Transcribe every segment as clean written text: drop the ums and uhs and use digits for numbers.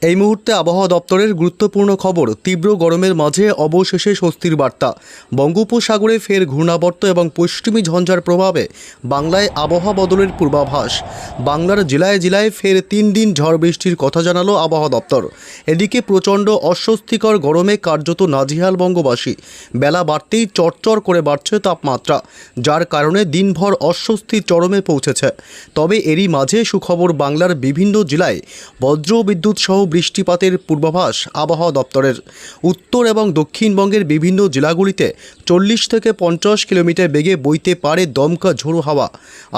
এই মুহূর্তে আবহাওয়া দপ্তরের গুরুত্বপূর্ণ খবর। তীব্র গরমের মাঝে অবশেষে স্বস্তির বার্তা। বঙ্গোপসাগরে ফের ঘূর্ণাবর্ত এবং পশ্চিমী ঝঞ্ঝার প্রভাবে বাংলায় আবহাওয়া বদলের পূর্বাভাস। বাংলার জেলায় জেলায় ফের 3 দিন ঝড় বৃষ্টির কথা জানালো আবহাওয়া দপ্তর। এদিকে প্রচণ্ড অস্বস্তিকর গরমে কার্যত নাজেহাল বঙ্গবাসী। বেলা বাড়তেই চড়চড় করে বাড়ছে তাপমাত্রা, যার কারণে দিনভর অস্বস্তি চরমে পৌঁছেছে। তবে এরই মাঝে সুখবর, বাংলার বিভিন্ন জেলায় বজ্র বিদ্যুৎ সহ বৃষ্টিপাতের পূর্বাভাস আবহাওয়া দপ্তরের। উত্তর এবং দক্ষিণবঙ্গের বিভিন্ন জেলাগুলিতে 40 থেকে 50 কিলোমিটার বেগে বইতে পারে দমকা ঝোড়ো হাওয়া।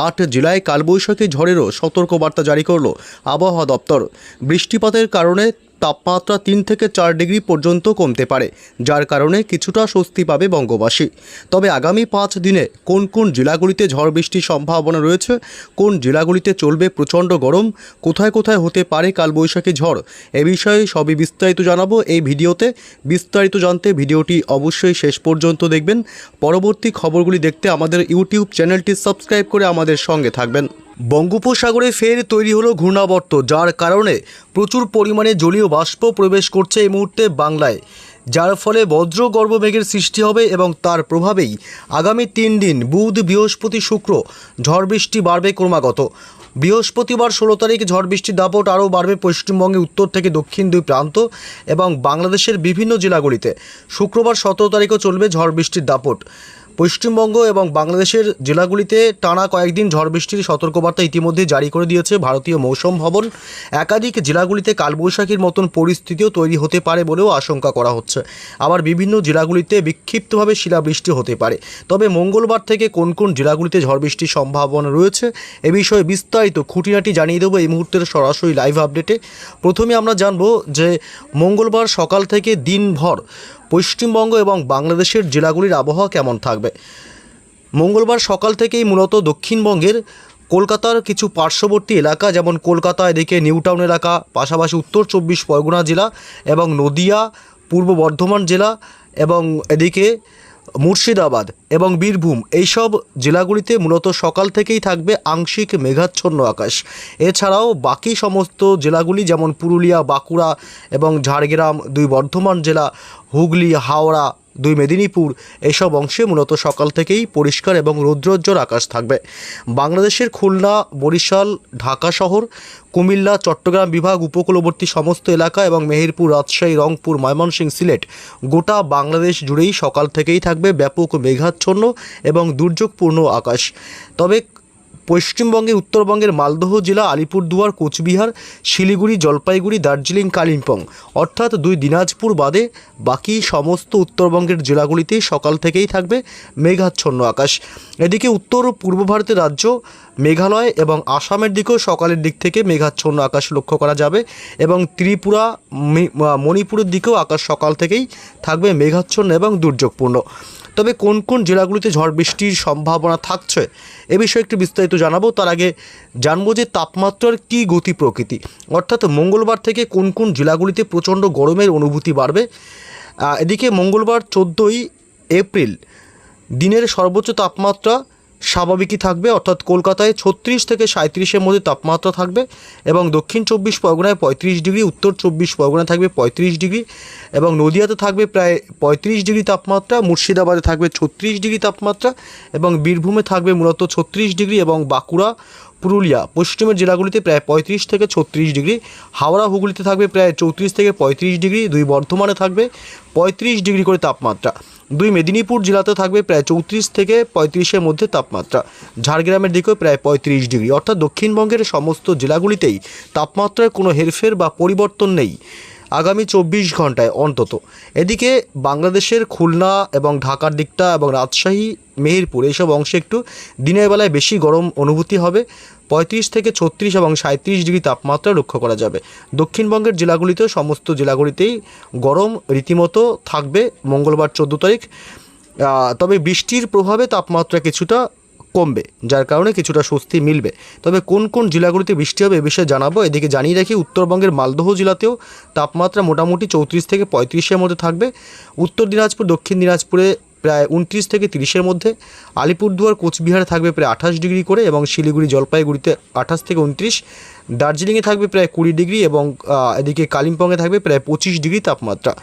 8 জেলায় কালবৈশাখী ঝড়েরও সতর্কবার্তা জারি করল আবহাওয়া দপ্তর। বৃষ্টিপাতের কারণে তাপমাত্রা 3 থেকে 4 ডিগ্রি পর্যন্ত কমতে পারে, যার কারণে কিছুটা স্বস্তি পাবে বঙ্গবাসী। তবে আগামী 5 দিনে কোন কোন জেলাগুলিতে ঝড় বৃষ্টির সম্ভাবনা রয়েছে, কোন জেলাগুলিতে চলবে প্রচণ্ড গরম, কোথায় কোথায় হতে পারে কালবৈশাখী ঝড়, এ বিষয়ে সবই বিস্তারিত জানাবো এই ভিডিওতে। বিস্তারিত জানতে ভিডিওটি অবশ্যই শেষ পর্যন্ত দেখবেন। পরবর্তী খবরগুলি দেখতে আমাদের ইউটিউব চ্যানেলটি সাবস্ক্রাইব করে আমাদের সঙ্গে থাকবেন। বঙ্গোপসাগরে ফের তৈরি হলো ঘূর্ণাবর্ত, যার কারণে প্রচুর পরিমাণে জলীয় বাষ্প প্রবেশ করছে এই মুহূর্তে বাংলায়, যার ফলে বজ্র গর্ভমেঘের সৃষ্টি হবে এবং তার প্রভাবেই আগামী 3 দিন বুধ, বৃহস্পতি, শুক্র ঝড় বৃষ্টি বাড়বে ক্রমাগত। বৃহস্পতিবার 16 তারিখ ঝড় বৃষ্টির দাপট আরও বাড়বে পশ্চিমবঙ্গে উত্তর থেকে দক্ষিণ 2 প্রান্ত এবং বাংলাদেশের বিভিন্ন জেলাগুলিতে। শুক্রবার 17 তারিখও চলবে ঝড় বৃষ্টির দাপট। পশ্চিমবঙ্গ এবং বাংলাদেশের জেলাগুলিতে টানা কয়েকদিন ঝড় বৃষ্টির সতর্কবার্তা ইতিমধ্যে জারি করে দিয়েছে ভারতীয় মৌসুম ভবন। একাধিক জেলাগুলিতে কালবৈশাখীর মতন পরিস্থিতিও তৈরি হতে পারে বলেও আশঙ্কা করা হচ্ছে। আবার বিভিন্ন জেলাগুলিতে বিক্ষিপ্তভাবে শিলাবৃষ্টি হতে পারে। তবে মঙ্গলবার থেকে কোন কোন জেলাগুলিতে ঝড় বৃষ্টির সম্ভাবনা রয়েছে এ বিষয়ে বিস্তারিত খুঁটিনাটি জানিয়ে দেবো এই মুহূর্তের সরাসরি লাইভ আপডেটে। প্রথমে আমরা জানব যে মঙ্গলবার সকাল থেকে দিনভর পশ্চিমবঙ্গ এবং বাংলাদেশের জেলাগুলির আবহাওয়া কেমন থাকবে। মঙ্গলবার সকাল থেকেই মূলত দক্ষিণবঙ্গের কলকাতার কিছু পার্শ্ববর্তী এলাকা, যেমন কলকাতা, এদিকে নিউ টাউন এলাকা, পাশাপাশি উত্তর 24 পরগনা জেলা এবং নদিয়া, পূর্ব বর্ধমান জেলা এবং এদিকে মুর্শিদাবাদ এবং বীরভূম, এইসব জেলাগুলিতে মূলত সকাল থেকেই থাকবে আংশিক মেঘাচ্ছন্ন আকাশ। এছাড়াও বাকি সমস্ত জেলাগুলি যেমন পুরুলিয়া, বাঁকুড়া এবং ঝাড়গ্রাম 2 বর্ধমান জেলা, হুগলি, হাওড়া 2 মেদিনীপুর, এইসব অংশে মূলত সকাল থেকেই পরিষ্কার এবং রৌদ্রোজ্জ্বল আকাশ থাকবে। বাংলাদেশের খুলনা, বরিশাল, ঢাকা শহর, কুমিল্লা, চট্টগ্রাম বিভাগ, উপকূলবর্তী সমস্ত এলাকা এবং মেহেরপুর, রাজশাহী, রংপুর, ময়মনসিংহ, সিলেট, গোটা বাংলাদেশ জুড়েই সকাল থেকেই থাকবে ব্যাপক মেঘাচ্ছন্ন এবং দুর্যোগপূর্ণ আকাশ। তবে পশ্চিমবঙ্গে উত্তরবঙ্গের মালদহ জেলা, আলিপুরদুয়ার, কোচবিহার, শিলিগুড়ি, জলপাইগুড়ি, দার্জিলিং, কালিম্পং অর্থাৎ 2 দিনাজপুর বাদে বাকি সমস্ত উত্তরবঙ্গের জেলাগুলিতেই সকাল থেকেই থাকবে মেঘাচ্ছন্ন আকাশ। এদিকে উত্তর ও পূর্ব ভারতের রাজ্য মেঘালয় এবং আসামের দিকেও সকালের দিক থেকে মেঘাচ্ছন্ন আকাশ লক্ষ্য করা যাবে এবং ত্রিপুরা, মণিপুরের দিকেও আকাশ সকাল থেকেই থাকবে মেঘাচ্ছন্ন এবং দুর্যোগপূর্ণ। তবে কোন কোন জেলাগুলিতে ঝড় বৃষ্টির সম্ভাবনা থাকছে এ বিষয়ে একটু বিস্তারিত জানাবো। তার আগে জানবো যে তাপমাত্রার কী গতি প্রকৃতি, অর্থাৎ মঙ্গলবার থেকে কোন কোন জেলাগুলিতে প্রচণ্ড গরমের অনুভূতি বাড়বে। এদিকে মঙ্গলবার 14ই এপ্রিল দিনের সর্বোচ্চ তাপমাত্রা স্বাভাবিকই থাকবে, অর্থাৎ কলকাতায় 36 থেকে 37-এর মধ্যে তাপমাত্রা থাকবে এবং দক্ষিণ 24 পরগনায় 35 ডিগ্রি, উত্তর 24 পরগনায় থাকবে 35 ডিগ্রি এবং নদিয়াতে থাকবে প্রায় 35 ডিগ্রি তাপমাত্রা, মুর্শিদাবাদে থাকবে 36 ডিগ্রি তাপমাত্রা এবং বীরভূমে থাকবে মূলত 36 ডিগ্রি এবং বাঁকুড়া, পুরুলিয়া, পশ্চিমের জেলাগুলিতে প্রায় 35 থেকে 36 ডিগ্রি, হাওড়া, হুগলিতে থাকবে প্রায় 34 থেকে 35 ডিগ্রি, 2 বর্ধমানে থাকবে 35 ডিগ্রি করে তাপমাত্রা, 2 মেদিনীপুর জেলাতে থাকবে প্রায় 34 থেকে 35-এর মধ্যে তাপমাত্রা, ঝাড়গ্রামের দিকেও প্রায় 35 ডিগ্রি। অর্থাৎ দক্ষিণবঙ্গের সমস্ত জেলাগুলিতেই তাপমাত্রার কোনো হেরফের বা পরিবর্তন নেই আগামী 24 ঘন্টায় অন্তত। এদিকে বাংলাদেশের খুলনা এবং ঢাকার দিকটা এবং রাজশাহী, মেহেরপুর এইসব অংশে একটু দিনের বেলায় বেশি গরম অনুভূতি হবে, 35 থেকে 36 এবং 37 ডিগ্রি তাপমাত্রা লক্ষ্য করা যাবে। দক্ষিণবঙ্গের জেলাগুলিতেও সমস্ত জেলাগুলিতেই গরম রীতিমতো থাকবে মঙ্গলবার 14 তারিখ। তবে বৃষ্টির প্রভাবে তাপমাত্রা কিছুটা কমবে, যার কারণে কিছুটা স্বস্তি মিলবে। তবে কোন কোন জেলাগুলিতে বৃষ্টি হবে এ বিষয়ে জানাবো। এদিকে জানিয়ে রাখি, উত্তরবঙ্গের মালদহ জেলাতেও তাপমাত্রা মোটামুটি 34 থেকে 35-এর মধ্যে থাকবে। উত্তর দিনাজপুর, দক্ষিণ দিনাজপুরে প্রায় 29 থেকে 30-এর মধ্যে। আলিপুরদুয়ার কোচবিহারে থাকবে প্রায় 28 ডিগ্রি করে, এবং শিলিগুড়ি জলপাইগুড়িতে 28 থেকে 29। দার্জিলিংয়ে থাকবে প্রায় 20 ডিগ্রি, এবং এদিকে কালিম্পংয়ে থাকবে প্রায় 25 ডিগ্রি তাপমাত্রা।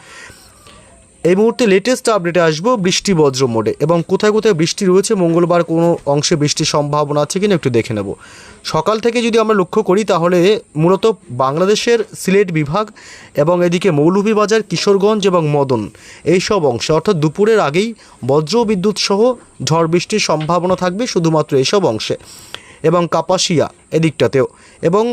এই মুহূর্তে লেটেস্ট আপডেটে আসবো বৃষ্টি বজ্র মোডে, এবং কোথায় কোথায় বৃষ্টি রয়েছে, মঙ্গলবার কোনো অংশে বৃষ্টির সম্ভাবনা আছে কিনা একটু দেখে নেব। সকাল থেকে যদি আমরা লক্ষ্য করি তাহলে মূলত বাংলাদেশের সিলেট বিভাগ এবং এদিকে মৌলভীবাজার, কিশোরগঞ্জ এবং মদন এইসব অংশে অর্থাৎ দুপুরের আগেই বজ্র বিদ্যুৎ সহ ঝড় বৃষ্টির সম্ভাবনা থাকবে শুধুমাত্র এইসব অংশে, এবং কাপাসিয়া এদিকটাতেও। এবং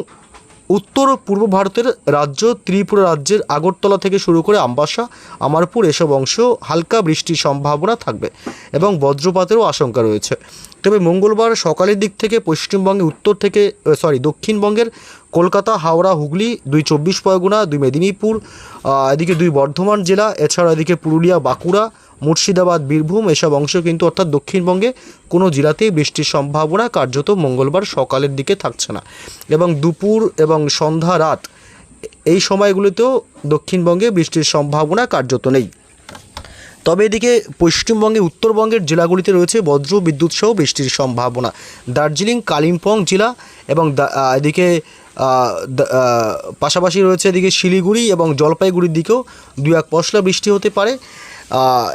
উত্তর পূর্ব ভারতের রাজ্য ত্রিপুরা রাজ্যের আগরতলা থেকে শুরু করে আমবাসা, আমারপুর এসব অংশ হালকা বৃষ্টির সম্ভাবনা থাকবে এবং বজ্রপাতেরও আশঙ্কা রয়েছে। তবে মঙ্গলবার সকালের দিক থেকে পশ্চিমবঙ্গে দক্ষিণবঙ্গের কলকাতা, হাওড়া, হুগলি, 2 চব্বিশ পরগনা, 2 মেদিনীপুর, এদিকে 2 বর্ধমান জেলা, এছাড়া এদিকে পুরুলিয়া, বাঁকুড়া, মুর্শিদাবাদ, বীরভূম এসব অংশ কিন্তু অর্থাৎ দক্ষিণবঙ্গে কোনো জেলাতেই বৃষ্টির সম্ভাবনা কার্যত মঙ্গলবার সকালের দিকে থাকছে না, এবং দুপুর এবং সন্ধ্যা রাত এই সময়গুলোতেও দক্ষিণবঙ্গে বৃষ্টির সম্ভাবনা কার্যত নেই। তবে এদিকে পশ্চিমবঙ্গে উত্তরবঙ্গের জেলাগুলিতে রয়েছে বজ্র বিদ্যুৎ সহ বৃষ্টির সম্ভাবনা। দার্জিলিং, কালিম্পং জেলা এবং এদিকে পাশাপাশি রয়েছে এদিকে শিলিগুড়ি এবং জলপাইগুড়ির দিকেও 2-1 পশলা বৃষ্টি হতে পারে।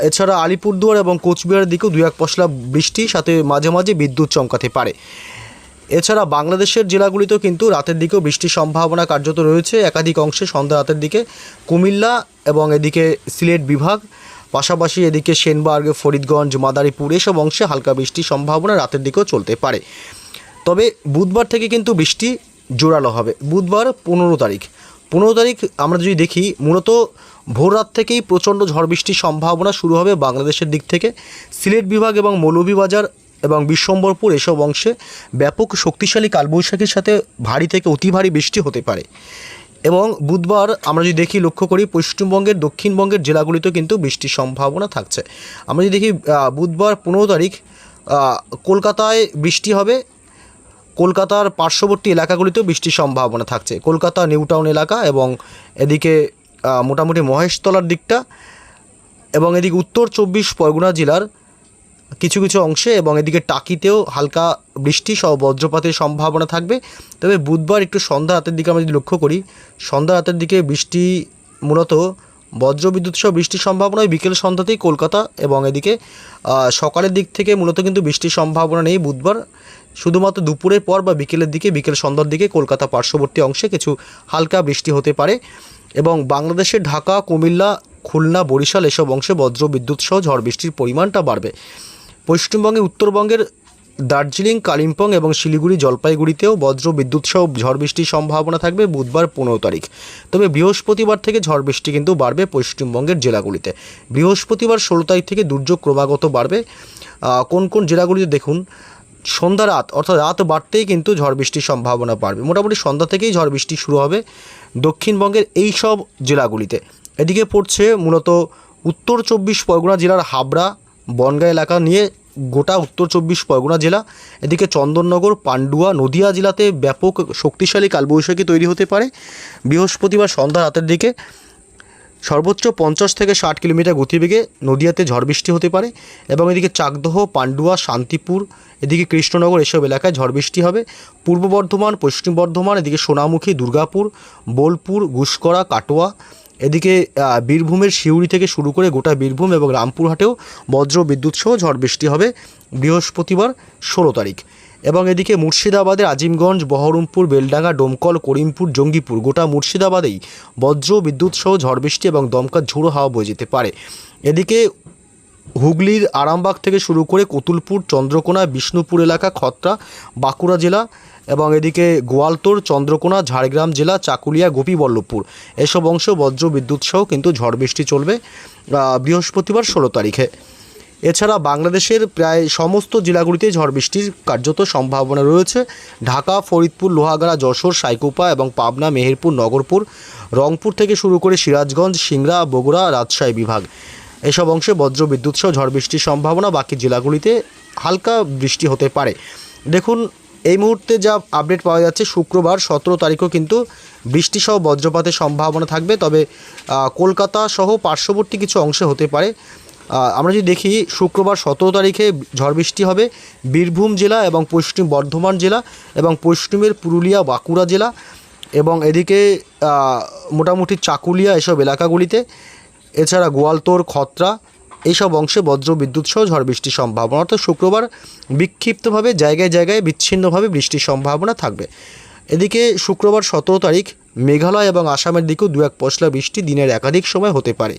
এছাড়া আলিপুরদুয়ার এবং কোচবিহারের দিকেও 2-1 পশলা বৃষ্টি, সাথে মাঝে মাঝে বিদ্যুৎ চমকাতে পারে। এছাড়া বাংলাদেশের জেলাগুলিতেও কিন্তু রাতের দিকেও বৃষ্টির সম্ভাবনা কার্যত রয়েছে একাধিক অংশে সন্ধ্যা রাতের দিকে। কুমিল্লা এবং এদিকে সিলেট বিভাগ, পাশাপাশি এদিকে সেনবার্গ, ফরিদগঞ্জ, মাদারীপুর এসব অংশে হালকা বৃষ্টির সম্ভাবনা রাতের দিকেও চলতে পারে। তবে বুধবার থেকে কিন্তু বৃষ্টি জোরালো হবে। বুধবার 15 তারিখ আমরা যদি দেখি, মূলত ভোর রাত থেকেই প্রচণ্ড ঝড় বৃষ্টির সম্ভাবনা শুরু হবে বাংলাদেশের দিক থেকে। সিলেট বিভাগ এবং মৌলভীবাজার এবং বিশ্বম্বরপুর এসব অংশে ব্যাপক শক্তিশালী কালবৈশাখীর সাথে ভারী থেকে অতি ভারী বৃষ্টি হতে পারে। এবং বুধবার আমরা যদি দেখি, লক্ষ্য করি পশ্চিমবঙ্গের দক্ষিণবঙ্গের জেলাগুলিতেও কিন্তু বৃষ্টির সম্ভাবনা থাকছে। আমরা যদি দেখি বুধবার 15 তারিখ কলকাতায় বৃষ্টি হবে। কলকাতার পার্শ্ববর্তী এলাকাগুলিতেও বৃষ্টির সম্ভাবনা থাকছে। কলকাতা নিউ টাউন এলাকা এবং এদিকে মোটামুটি মহেশতলার দিকটা, এবং এদিকে উত্তর 24 পরগনা জেলার কিছু কিছু অংশে, এবং এদিকে টাকিতেও হালকা বৃষ্টি সহ বজ্রপাতের সম্ভাবনা থাকবে। তবে বুধবার একটু সন্ধ্যা রাতের দিকে আমরা যদি লক্ষ্য করি, সন্ধ্যা রাতের দিকে বৃষ্টি মূলত বজ্রবিদ্যুৎ সহ বৃষ্টির সম্ভাবনা বিকেল সন্ধ্যাতেই কলকাতা, এবং এদিকে সকালের দিক থেকে মূলত কিন্তু বৃষ্টির সম্ভাবনা নেই বুধবার। শুধুমাত্র দুপুরের পর বা বিকেলের দিকে, বিকেল সন্ধ্যার দিকে কলকাতা পার্শ্ববর্তী অংশে কিছু হালকা বৃষ্টি হতে পারে। এবং বাংলাদেশের ঢাকা, কুমিল্লা, খুলনা, বরিশাল এসব অংশে বজ্র বিদ্যুৎ সহ ঝড় বৃষ্টির পরিমাণটা বাড়বে। পশ্চিমবঙ্গে উত্তরবঙ্গের দার্জিলিং, কালিম্পং এবং শিলিগুড়ি, জলপাইগুড়িতেও বজ্র বিদ্যুৎ সহ ঝড় বৃষ্টির সম্ভাবনা থাকবে বুধবার 15 তারিখ। তবে বৃহস্পতিবার থেকে ঝড় বৃষ্টি কিন্তু বাড়বে পশ্চিমবঙ্গের জেলাগুলিতে। বৃহস্পতিবার 16 তারিখ থেকে দুর্যোগ ক্রমাগত বাড়বে। কোন কোন জেলাগুলিতে দেখুন, সন্ধ্যা রাত অর্থাৎ রাত বাড়তেই কিন্তু ঝড় বৃষ্টির সম্ভাবনা বাড়বে। মোটামুটি সন্ধ্যা থেকেই ঝড় বৃষ্টি শুরু হবে দক্ষিণবঙ্গের এই সব জেলাগুলিতে। এদিকে পড়ছে মূলত উত্তর 24 পরগনা জেলার হাবড়া, বনগাঁ এলাকা নিয়ে গোটা উত্তর 24 পরগনা জেলা, এদিকে চন্দননগর, পান্ডুয়া, নদিয়া জেলাতে ব্যাপক শক্তিশালী কালবৈশাখী তৈরি হতে পারে বৃহস্পতিবার সন্ধ্যা রাতের দিকে। সর্বোচ্চ 50 থেকে 60 কিলোমিটার গতিবেগে নদিয়াতে ঝড় বৃষ্টি হতে পারে। এবং এদিকে চাকদহ, পান্ডুয়া, শান্তিপুর, এদিকে কৃষ্ণনগর এসব এলাকায় ঝড় বৃষ্টি হবে। পূর্ব বর্ধমান, পশ্চিম বর্ধমান, এদিকে সোনামুখী, দুর্গাপুর, বোলপুর, গুসকরা, কাটোয়া, এদিকে বীরভূমের সিউড়ি থেকে শুরু করে গোটা বীরভূম এবং রামপুরহাটেও বজ্র বিদ্যুৎ সহ ঝড় বৃষ্টি হবে বৃহস্পতিবার 16 তারিখ। এবং এদিকে মুর্শিদাবাদের আজিমগঞ্জ, বহরমপুর, বেলডাঙ্গা, ডোমকল, করিমপুর, জঙ্গিপুর গোটা মুর্শিদাবাদেই বজ্র বিদ্যুৎ সহ ঝড় বৃষ্টি এবং দমকা ঝোড়ো হাওয়া বয়ে যেতে পারে। এদিকে হুগলির আরামবাগ থেকে শুরু করে কতুলপুর, চন্দ্রকোনা, বিষ্ণুপুর এলাকা, খত্রা, বাঁকুড়া জেলা, এবং এদিকে গোয়ালতোড়, চন্দ্রকোনা, ঝাড়গ্রাম জেলা, চাকুলিয়া, গোপীবল্লভপুর এসব অংশ বজ্র বিদ্যুৎ সহ কিন্তু ঝড় বৃষ্টি চলবে বৃহস্পতিবার 16 তারিখে। এছাড়া বাংলাদেশের প্রায় সমস্ত জেলাগুলিতে ঝড় বৃষ্টির কার্যত সম্ভাবনা রয়েছে। ঢাকা, ফরিদপুর, লোহাগাড়া, যশোর, সাইকোপা এবং পাবনা, মেহেরপুর, নগরপুর, রংপুর থেকে শুরু করে সিরাজগঞ্জ, সিংড়া, বগুড়া, রাজশাহী বিভাগ এসব অংশে বজ্র বিদ্যুৎ সহ ঝড় বৃষ্টির সম্ভাবনা। বাকি জেলাগুলিতে হালকা বৃষ্টি হতে পারে। দেখুন, এই মুহূর্তে যা আপডেট পাওয়া যাচ্ছে, শুক্রবার 17 তারিখও কিন্তু বৃষ্টিসহ বজ্রপাতের সম্ভাবনা থাকবে। তবে কলকাতা সহ পার্শ্ববর্তী কিছু অংশে হতে পারে। আমরা যদি দেখি শুক্রবার 17 তারিখে ঝড় বৃষ্টি হবে বীরভূম জেলা এবং পশ্চিম বর্ধমান জেলা এবং পশ্চিমের পুরুলিয়া বাঁকুড়া জেলা এবং এদিকে মোটামুটি চাকুলিয়া এসব এলাকাগুলিতে, এছাড়া গোয়ালতোড় খত্রা এইসব অংশে বজ্র বিদ্যুৎ সহ ঝড় বৃষ্টির সম্ভাবনা। অর্থাৎ শুক্রবার বিক্ষিপ্তভাবে জায়গায় জায়গায় বিচ্ছিন্নভাবে বৃষ্টির সম্ভাবনা থাকবে। এদিকে শুক্রবার 17 তারিখ মেঘালয় এবং আসামের দিকেও দু এক পশলা বৃষ্টি দিনের একাধিক সময় হতে পারে।